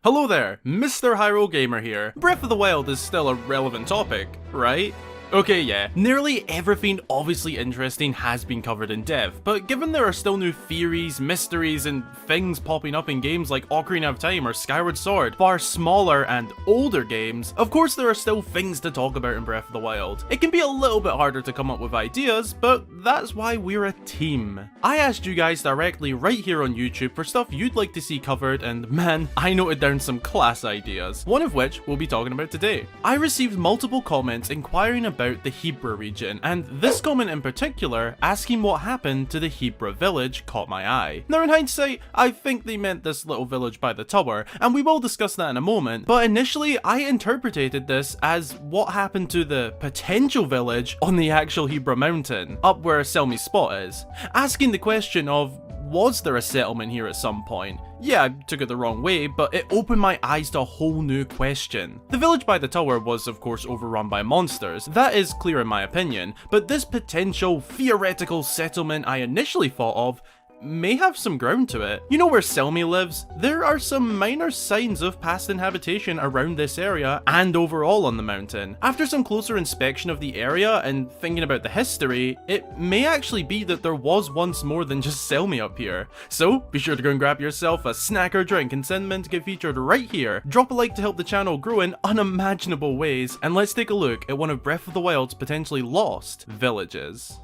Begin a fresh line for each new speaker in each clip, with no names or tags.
Hello there, Mr. Hyrule Gamer here. Breath of the Wild is still a relevant topic, right? Okay, yeah, nearly everything obviously interesting has been covered in depth, but given there are still new theories, mysteries, and things popping up in games like Ocarina of Time or Skyward Sword, far smaller and older games, of course there are still things to talk about in Breath of the Wild. It can be a little bit harder to come up with ideas, but that's why we're a team. I asked you guys directly right here on YouTube for stuff you'd like to see covered, and man, I noted down some class ideas, one of which we'll be talking about today. I received multiple comments inquiring about the Hebra region, and this comment in particular, asking what happened to the Hebra village, caught my eye. Now in hindsight, I think they meant this little village by the tower, and we will discuss that in a moment, but initially I interpreted this as what happened to the potential village on the actual Hebra mountain, up where SELMIE'S spot is, asking the question of, was there a settlement here at some point? Yeah, I took it the wrong way, but it opened my eyes to a whole new question. The village by the tower was of course overrun by monsters, that is clear in my opinion, but this potential theoretical settlement I initially thought of may have some ground to it. You know where SELMIE lives? There are some minor signs of past inhabitation around this area and overall on the mountain. After some closer inspection of the area and thinking about the history, it may actually be that there was once more than just SELMIE up here. So be sure to go and grab yourself a snack or drink and send them in to get featured right here. Drop a like to help the channel grow in unimaginable ways, and let's take a look at one of Breath of the Wild's potentially lost villages.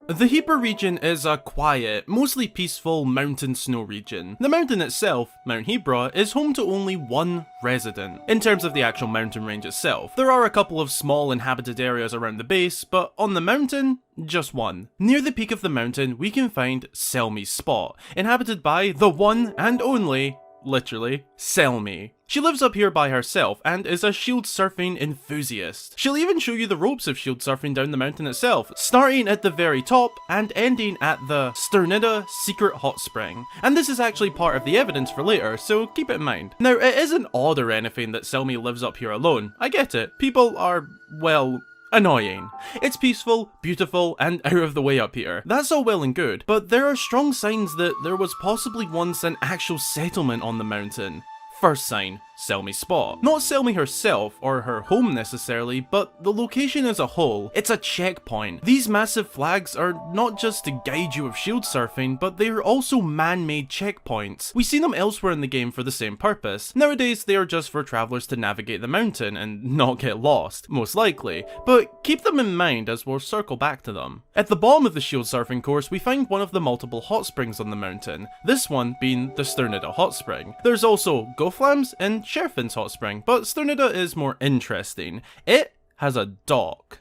The Hebra region is a quiet, mostly peaceful mountain snow region. The mountain itself, Mount Hebra, is home to only one resident. In terms of the actual mountain range itself, there are a couple of small inhabited areas around the base, but on the mountain, just one. Near the peak of the mountain, we can find SELMIE'S spot, inhabited by the one and only, literally, SELMIE. She lives up here by herself and is a shield surfing enthusiast. She'll even show you the ropes of shield surfing down the mountain itself, starting at the very top and ending at the STURNIDA secret hot spring. And this is actually part of the evidence for later, so keep it in mind. Now, it isn't odd or anything that SELMIE lives up here alone. I get it. People are, well, annoying. It's peaceful, beautiful, and out of the way up here. That's all well and good, but there are strong signs that there was possibly once an actual settlement on the mountain. First sign, SELMIE'S spot. Not SELMIE herself, or her home necessarily, but the location as a whole. It's a checkpoint. These massive flags are not just to guide you with shield surfing, but they are also man-made checkpoints. We see them elsewhere in the game for the same purpose. Nowadays, they are just for travelers to navigate the mountain and not get lost, most likely, but keep them in mind as we'll circle back to them. At the bottom of the shield surfing course, we find one of the multiple hot springs on the mountain, this one being the STURNIDA hot spring. There's also Goflam's and Sherfin's hot spring, but STURNIDA is more interesting. It has a dock.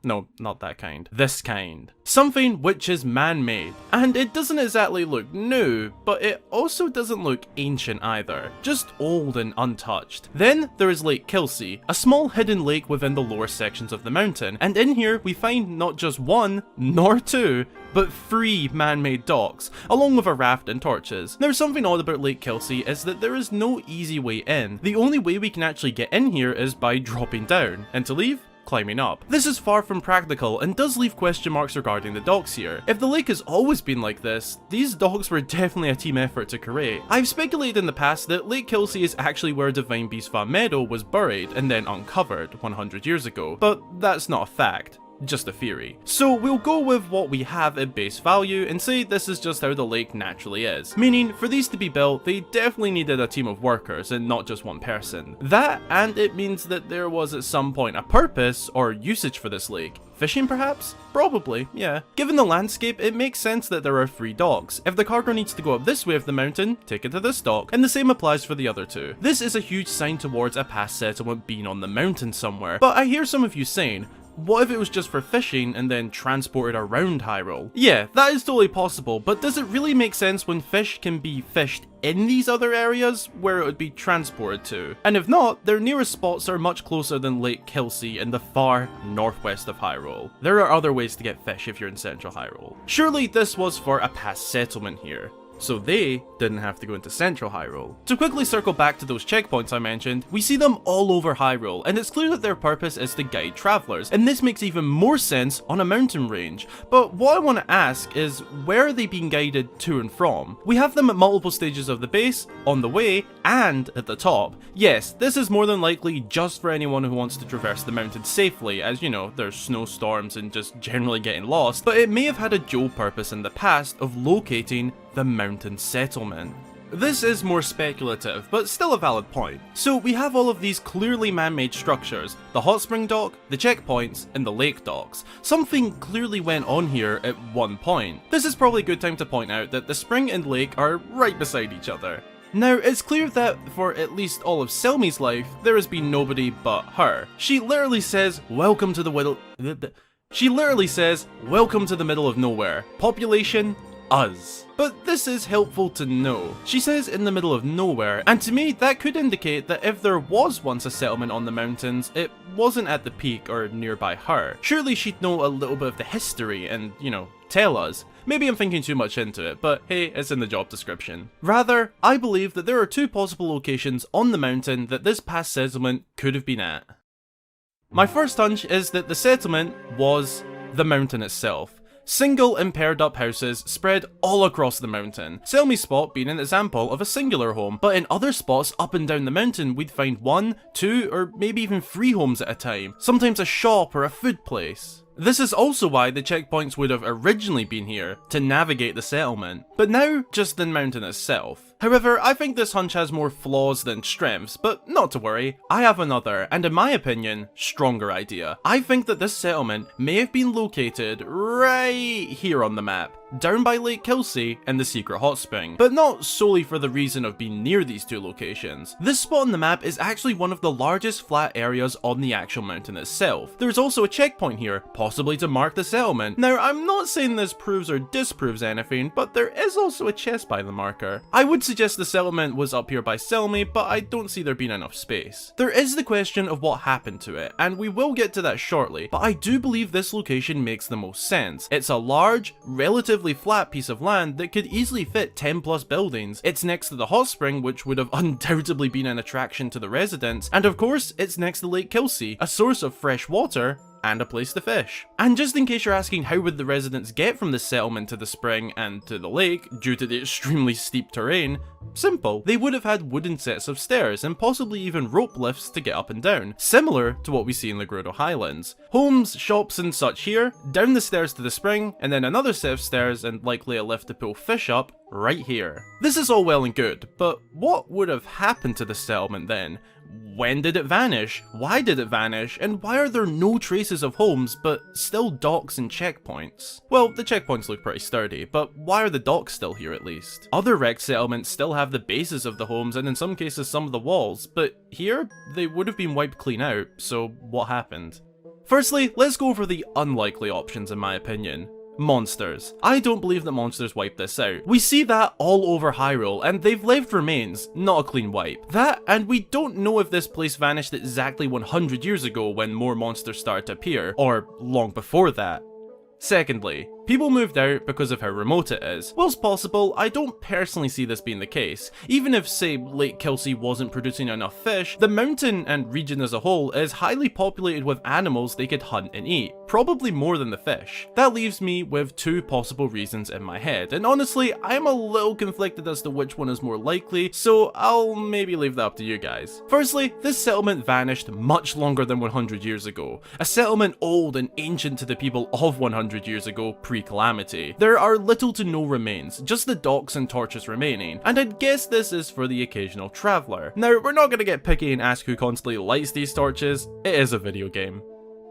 No, not that kind. This kind. Something which is man-made. And it doesn't exactly look new, but it also doesn't look ancient either. Just old and untouched. Then there is Lake Kelsey, a small hidden lake within the lower sections of the mountain. And in here we find not just one, nor two, but 3 man-made docks, along with a raft and torches. Now something odd about Lake Kelsey is that there is no easy way in. The only way we can actually get in here is by dropping down. And to leave? Climbing up. This is far from practical and does leave question marks regarding the docks here. If the lake has always been like this, these docks were definitely a team effort to create. I've speculated in the past that Lake Kelsey is actually where Divine Beast Van Meadow was buried and then uncovered 100 years ago, but that's not a fact. Just a theory. So we'll go with what we have at base value and say this is just how the lake naturally is. Meaning, for these to be built, they definitely needed a team of workers and not just one person. That, and it means that there was at some point a purpose or usage for this lake. Fishing perhaps? Probably, yeah. Given the landscape, it makes sense that there are 3 docks. If the cargo needs to go up this way of the mountain, take it to this dock, and the same applies for the other 2. This is a huge sign towards a past settlement being on the mountain somewhere, but I hear some of you saying, what if it was just for fishing and then transported around Hyrule? Yeah, that is totally possible, but does it really make sense when fish can be fished in these other areas where it would be transported to? And if not, their nearest spots are much closer than Lake Kelsey in the far northwest of Hyrule. There are other ways to get fish if you're in central Hyrule. Surely this was for a past settlement here. so they didn't have to go into central Hyrule. To quickly circle back to those checkpoints I mentioned, we see them all over Hyrule, and it's clear that their purpose is to guide travelers, and this makes even more sense on a mountain range. But what I want to ask is, where are they being guided to and from? We have them at multiple stages of the base, on the way, and at the top. Yes, this is more than likely just for anyone who wants to traverse the mountain safely, as you know, there's snowstorms and just generally getting lost, but it may have had a dual purpose in the past of locating the mountain settlement. This is more speculative, but still a valid point. So we have all of these clearly man-made structures, the hot spring dock, the checkpoints, and the lake docks. Something clearly went on here at one point. This is probably a good time to point out that the spring and lake are right beside each other. Now, it's clear that for at least all of SELMIE'S life, there has been nobody but her. She literally says, welcome to the middle of nowhere. Population, us. But this is helpful to know. She says in the middle of nowhere, and to me that could indicate that if there was once a settlement on the mountains, it wasn't at the peak or nearby her. Surely she'd know a little bit of the history and, you know, tell us. Maybe I'm thinking too much into it, but hey, it's in the job description. Rather, I believe that there are two possible locations on the mountain that this past settlement could have been at. My first hunch is that the settlement was the mountain itself. Single and paired up houses spread all across the mountain. SELMIE'S spot being an example of a singular home, but in other spots up and down the mountain we'd find 1, 2, or maybe even 3 homes at a time, sometimes a shop or a food place. This is also why the checkpoints would have originally been here, to navigate the settlement, but now just the mountain itself. However, I think this hunch has more flaws than strengths, but not to worry, I have another, and in my opinion, stronger idea. I think that this settlement may have been located right here on the map, down by Lake Kelsey and the secret hot spring, but not solely for the reason of being near these two locations. This spot on the map is actually one of the largest flat areas on the actual mountain itself. There's also a checkpoint here, possibly to mark the settlement. Now, I'm not saying this proves or disproves anything, but there is also a chest by the marker. I would suggest the settlement was up here by SELMIE, but I don't see there being enough space. There is the question of what happened to it, and we will get to that shortly, but I do believe this location makes the most sense. It's a large, relatively flat piece of land that could easily fit 10 plus buildings. It's next to the hot spring, which would have undoubtedly been an attraction to the residents, and of course, it's next to Lake Kelsey, a source of fresh water and a place to fish. And just in case you're asking how would the residents get from the settlement to the spring and to the lake due to the extremely steep terrain, simple. They would have had wooden sets of stairs and possibly even rope lifts to get up and down, similar to what we see in the Grotto Highlands. Homes, shops and such here, down the stairs to the spring, and then another set of stairs and likely a lift to pull fish up right here. This is all well and good, but what would have happened to the settlement then? When did it vanish? Why did it vanish? And why are there no traces of homes but still docks and checkpoints? Well, the checkpoints look pretty sturdy, but why are the docks still here at least? Other wrecked settlements still have the bases of the homes and in some cases some of the walls, but here they would have been wiped clean out, so what happened? Firstly, let's go over the unlikely options in my opinion. Monsters. I don't believe that monsters wiped this out. We see that all over Hyrule, and they've left remains, not a clean wipe. That, and we don't know if this place vanished exactly 100 years ago when more monsters started to appear, or long before that. Secondly, people moved out because of how remote it is. Whilst possible, I don't personally see this being the case. Even if, say, Lake Kelsey wasn't producing enough fish, the mountain and region as a whole is highly populated with animals they could hunt and eat, probably more than the fish. That leaves me with two possible reasons in my head, and honestly, I am a little conflicted as to which one is more likely, so I'll maybe leave that up to you guys. Firstly, this settlement vanished much longer than 100 years ago. A settlement old and ancient to the people of 100 years ago, pre-Calamity. There are little to no remains, just the docks and torches remaining, and I'd guess this is for the occasional traveller. Now, we're not gonna get picky and ask who constantly lights these torches, it is a video game.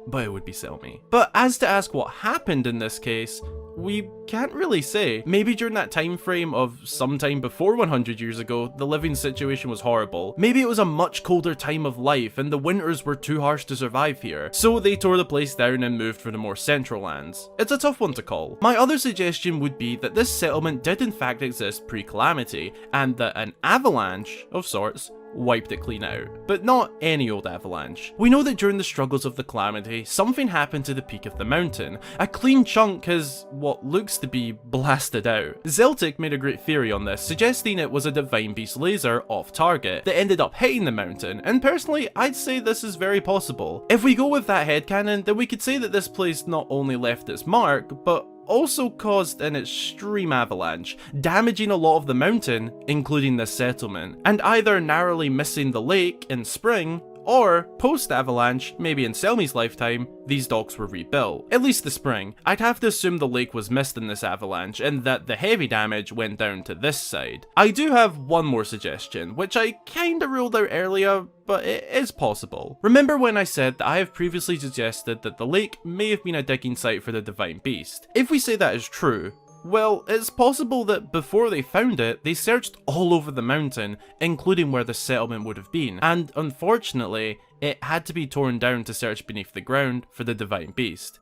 But it would be SELMIE. But as to ask what happened in this case, we can't really say. Maybe during that time frame of sometime before 100 years ago, the living situation was horrible. Maybe it was a much colder time of life and the winters were too harsh to survive here, so they tore the place down and moved for the more central lands. It's a tough one to call. My other suggestion would be that this settlement did in fact exist pre-Calamity, and that an avalanche of sorts wiped it clean out. But not any old avalanche. We know that during the struggles of the Calamity, something happened to the peak of the mountain. A clean chunk has what looks to be blasted out. Zeltic made a great theory on this, suggesting it was a Divine Beast laser off target that ended up hitting the mountain, and personally I'd say this is very possible. If we go with that headcanon, then we could say that this place not only left its mark, but also caused an extreme avalanche, damaging a lot of the mountain, including this settlement, and either narrowly missing the lake in spring, or, post-avalanche, maybe in SELMIE'S lifetime, these docks were rebuilt. At least the spring. I'd have to assume the lake was missed in this avalanche, and that the heavy damage went down to this side. I do have one more suggestion, which I kinda ruled out earlier, but it is possible. Remember when I said that I have previously suggested that the lake may have been a digging site for the Divine Beast? If we say that is true, well, it's possible that before they found it, they searched all over the mountain, including where the settlement would have been, and unfortunately, it had to be torn down to search beneath the ground for the Divine Beast.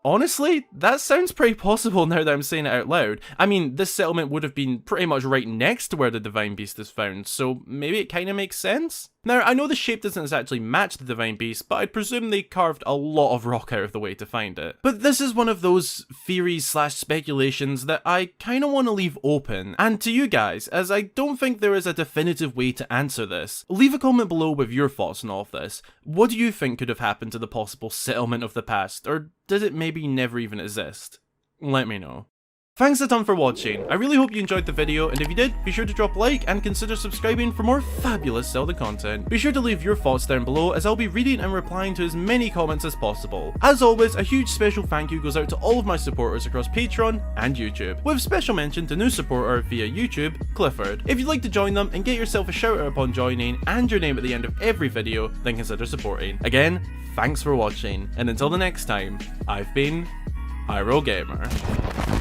Honestly, that sounds pretty possible now that I'm saying it out loud. I mean, this settlement would have been pretty much right next to where the Divine Beast is found, so maybe it kinda makes sense? Now, I know the shape doesn't actually match the Divine Beast, but I'd presume they carved a lot of rock out of the way to find it. But this is one of those theories/speculations that I kinda want to leave open, and to you guys, as I don't think there is a definitive way to answer this. Leave a comment below with your thoughts on all of this. What do you think could have happened to the possible settlement of the past, or did it maybe never even exist? Let me know. Thanks a ton for watching. I really hope you enjoyed the video, and if you did, be sure to drop a like and consider subscribing for more fabulous Zelda content. Be sure to leave your thoughts down below, as I'll be reading and replying to as many comments as possible. As always, a huge special thank you goes out to all of my supporters across Patreon and YouTube, with special mention to new supporter via YouTube, Clifford. If you'd like to join them and get yourself a shout out upon joining and your name at the end of every video, then consider supporting. Again, thanks for watching, and until the next time, I've been Hyrule Gamer.